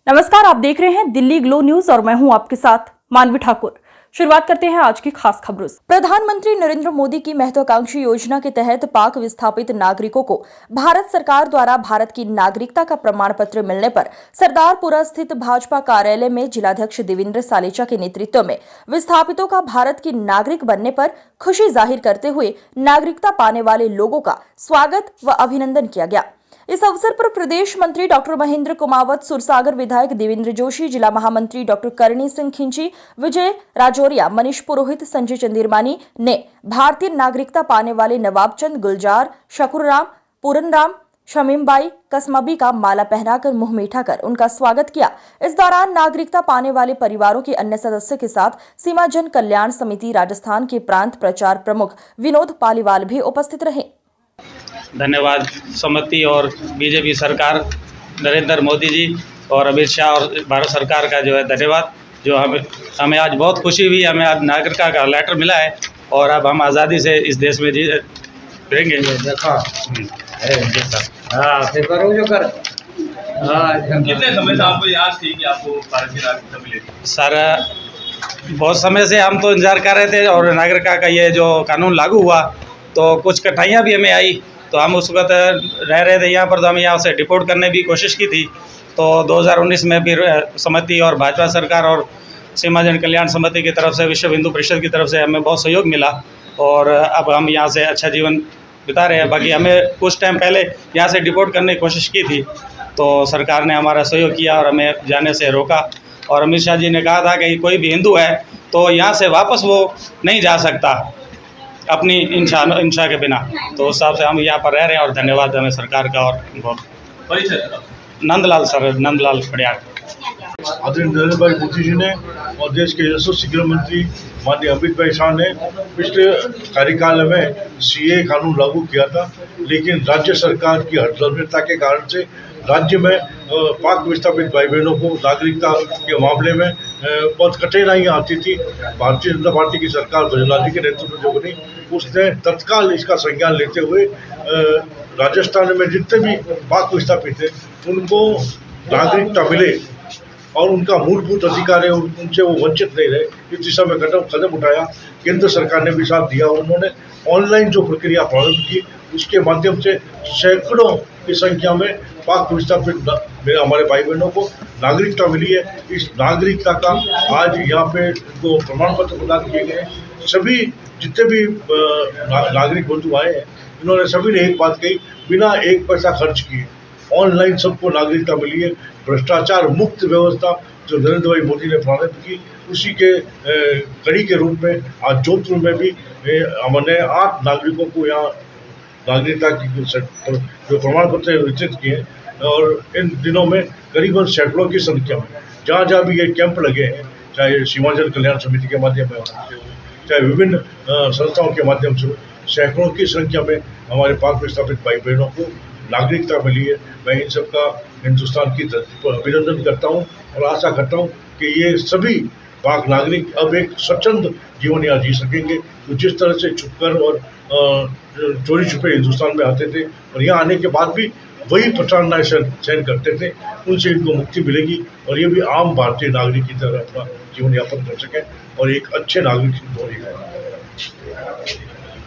नमस्कार, आप देख रहे हैं दिल्ली ग्लो न्यूज और मैं हूं आपके साथ मानवी ठाकुर। शुरुआत करते हैं आज की खास खबरों से। प्रधानमंत्री नरेंद्र मोदी की महत्वाकांक्षी योजना के तहत पाक विस्थापित नागरिकों को भारत सरकार द्वारा भारत की नागरिकता का प्रमाण पत्र मिलने पर सरदारपुरा स्थित भाजपा कार्यालय में जिलाध्यक्ष देवेंद्र सालेचा के नेतृत्व में विस्थापितों का भारत की नागरिक बनने पर खुशी जाहिर करते हुए नागरिकता पाने वाले लोगों का स्वागत व अभिनंदन किया गया। इस अवसर पर प्रदेश मंत्री डॉक्टर महेंद्र कुमावत, सुरसागर विधायक देवेंद्र जोशी, जिला महामंत्री डॉक्टर करणी सिंह खिंची, विजय राजौरिया, मनीष पुरोहित, संजय चंदीरमानी ने भारतीय नागरिकता पाने वाले नवाबचंद, गुलजार, शकुरराम, पूरनराम, शमीमबाई, कसमबी का माला पहनाकर मुंह मीठा कर उनका स्वागत किया। इस दौरान नागरिकता पाने वाले परिवारों के अन्य सदस्यों के साथ सीमा जन कल्याण समिति राजस्थान के प्रांत प्रचार प्रमुख विनोद पालीवाल भी उपस्थित रहे। धन्यवाद समिति और बीजेपी सरकार, नरेंद्र मोदी जी और अमित शाह और भारत सरकार का जो है धन्यवाद। जो हमें आज बहुत खुशी हुई, हमें आज नागरिकता का लेटर मिला है और अब हम आज़ादी से इस देश में जी रहेंगे। कितने समय से आपको याद थी कि आपको भारत की नागरिकता मिलेगी? सर, बहुत समय से हम तो इंतजार कर रहे थे और नागरिकता का ये जो कानून लागू हुआ तो कुछ कठिनाइयाँ भी हमें आई, तो हम उस वक्त रह रहे थे यहाँ पर, तो हमें यहाँ से डिपोर्ट करने की कोशिश की थी। तो 2019 में फिर समिति और भाजपा सरकार और सीमा जन कल्याण समिति की तरफ से, विश्व हिंदू परिषद की तरफ से हमें बहुत सहयोग मिला और अब हम यहाँ से अच्छा जीवन बिता रहे हैं। बाकी हमें कुछ टाइम पहले यहाँ से डिपोर्ट करने की कोशिश की थी तो सरकार ने हमारा सहयोग किया और हमें जाने से रोका। और अमित शाह जी ने कहा था कि कोई भी हिंदू है तो यहाँ से वापस वो नहीं जा सकता अपनी इंशा के बिना। तो उस हिसाब से हम यहाँ पर रह रहे हैं और धन्यवाद हमें सरकार का। और बहुत नंदलाल सर, नंदलाल खड़ियार। आदरणीय नरेंद्र भाई मोदी जी ने और देश के यशस्वी गृह मंत्री माननीय अमित भाई शाह ने पिछले कार्यकाल में सीए कानून लागू किया था, लेकिन राज्य सरकार की हठधर्मिता के कारण से राज्य में पाक विस्थापित भाई बहनों को नागरिकता के मामले में बहुत कठिनाइयाँ आती थी। भारतीय जनता पार्टी की सरकार गुजरात के नेतृत्व जो बनी, उसने तत्काल इसका संज्ञान लेते हुए राजस्थान में जितने भी पाक विस्थापित थे उनको नागरिकता मिले और उनका मूलभूत अधिकार है उनसे वो वंचित नहीं रहे, इस दिशा में कदम उठाया। केंद्र सरकार ने भी साथ दिया। उन्होंने ऑनलाइन जो प्रक्रिया प्रारंभ की उसके माध्यम से सैकड़ों की संख्या में पाक विस्थापित हमारे भाई बहनों को नागरिकता मिली है। इस नागरिकता का आज यहाँ पे जो प्रमाण पत्र प्रदान किए गए, सभी जितने भी नागरिक बंधु आए हैं इन्होंने सभी ने एक बात कही, बिना एक पैसा खर्च किए ऑनलाइन सबको नागरिकता मिली है। भ्रष्टाचार मुक्त व्यवस्था जो नरेंद्र भाई मोदी ने प्रारंभ की, उसी के कड़ी के रूप में आज जोधपुर में भी हमने 8 नागरिकों को यहाँ नागरिकता की जो प्रमाण पत्र वितरित किए हैं। और इन दिनों में करीबन सैकड़ों की संख्या में जहाँ जहाँ भी ये कैंप लगे हैं, चाहे सीमा जन कल्याण समिति के माध्यम से, चाहे विभिन्न संस्थाओं के माध्यम से, सैकड़ों की संख्या में हमारे पाक विस्थापित भाई बहनों को नागरिकता मिली है। मैं इन सबका हिंदुस्तान की धरती पर अभिनंदन करता हूँ और आशा करता हूँ कि ये सभी पाक नागरिक अब एक स्वच्छंद जीवन यहाँ जी सकेंगे। तो जिस तरह से छुपकर और चोरी छुपे हिंदुस्तान में आते थे और यहाँ आने के बाद भी वही प्रताड़नाएं सहन करते थे, उनसे इनको मुक्ति मिलेगी और ये भी आम भारतीय नागरिक की तरह अपना जीवन यापन कर सकें और एक अच्छे नागरिक की